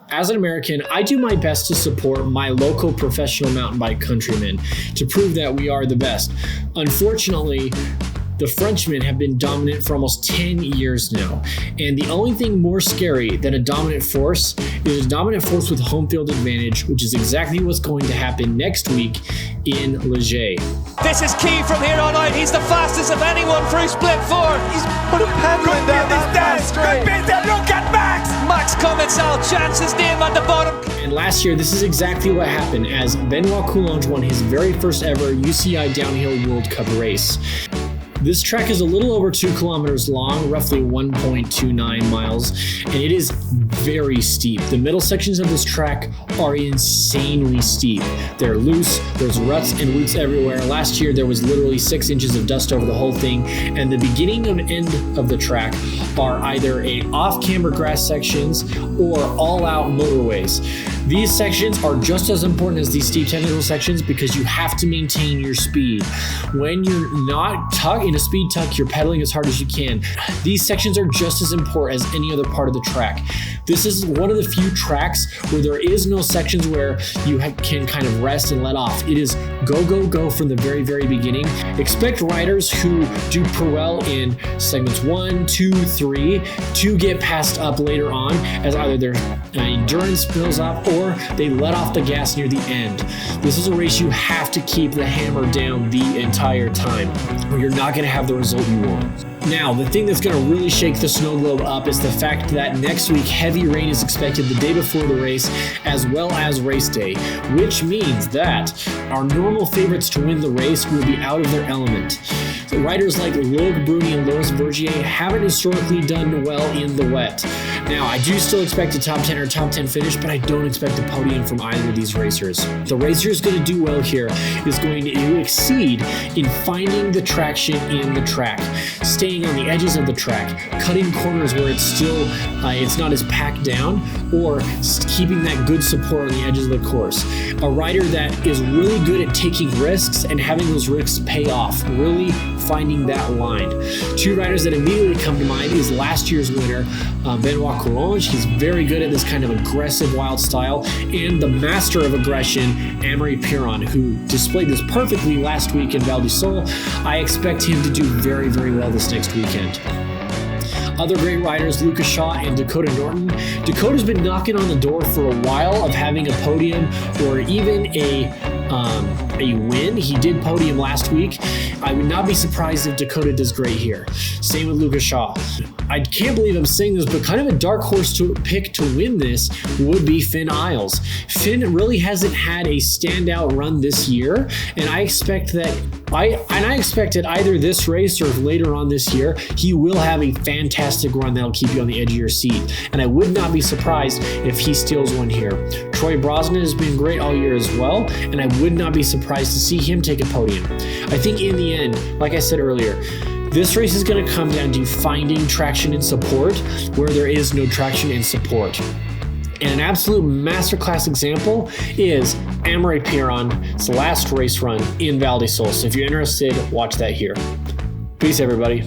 As an American, I do my best to support my local professional mountain bike countrymen to prove that we are the best. Unfortunately, the Frenchmen have been dominant for almost 10 years now, and the only thing more scary than a dominant force is a dominant force with home field advantage, which is exactly what's going to happen next week in Leger. This is key from here on out. He's the fastest of anyone through split 4. He's put a pedaling down that straight. Look at Max! Max Comensal chants his name at the bottom. And last year, this is exactly what happened as Benoit Colanges won his very first ever UCI Downhill World Cup race. This track is a little over 2 kilometers long, roughly 1.29 miles, and it is very steep. The middle sections of this track are insanely steep. They're loose, there's ruts and roots everywhere. Last year, there was literally 6 inches of dust over the whole thing, and the beginning and end of the track are either off-camber grass sections or all-out motorways. These sections are just as important as these steep technical sections because you have to maintain your speed. When you're not in a speed tuck, you're pedaling as hard as you can. These sections are just as important as any other part of the track. This is one of the few tracks where there is no sections where you can kind of rest and let off. It is go, go, go from the very, very beginning. Expect riders who do well in segments 1, 2, 3 to get passed up later on as either their endurance builds up or they let off the gas near the end. This is a race you have to keep the hammer down the entire time, or you're not going to have the result you want. Now, the thing that's going to really shake the snow globe up is the fact that next week heavy rain is expected the day before the race as well as race day, which means that our normal favorites to win the race will be out of their element. So riders like Kolb and Loris Vergier haven't historically done well in the wet. Now, I do still expect a top 10 or top 10 finish, but I don't expect a podium from either of these racers. The racer who's going to do well here is going to exceed in finding the traction in the track, staying on the edges of the track, cutting corners where it's still it's not as packed down, or keeping that good support on the edges of the course. A rider that is really good at taking risks and having those risks pay off, really finding that line. 2 riders that immediately come to mind is last year's winner, Benoit Colanges. He's very good at this kind of aggressive, wild style, and the master of aggression, Amaury Pierron, who displayed this perfectly last week in Val d'Isole. I expect him to do very, very well this next weekend. Other great riders, Lucas Shaw and Dakota Norton. Dakota's been knocking on the door for a while of having a podium or even a win. He did podium last week. I would not be surprised if Dakota does great here. Same with Lucas Shaw. I can't believe I'm saying this, but kind of a dark horse to pick to win this would be Finn Isles. Finn really hasn't had a standout run this year, and I expect that I expect at either this race or later on this year, he will have a fantastic run that'll keep you on the edge of your seat. And I would not be surprised if he steals one here. Troy Brosnan has been great all year as well, and I would not be surprised to see him take a podium. I think in the end, like I said earlier, this race is going to come down to finding traction and support where there is no traction and support. And an absolute masterclass example is Amaury Pierron's last race run in Val d'Isole. So if you're interested, watch that here. Peace, everybody.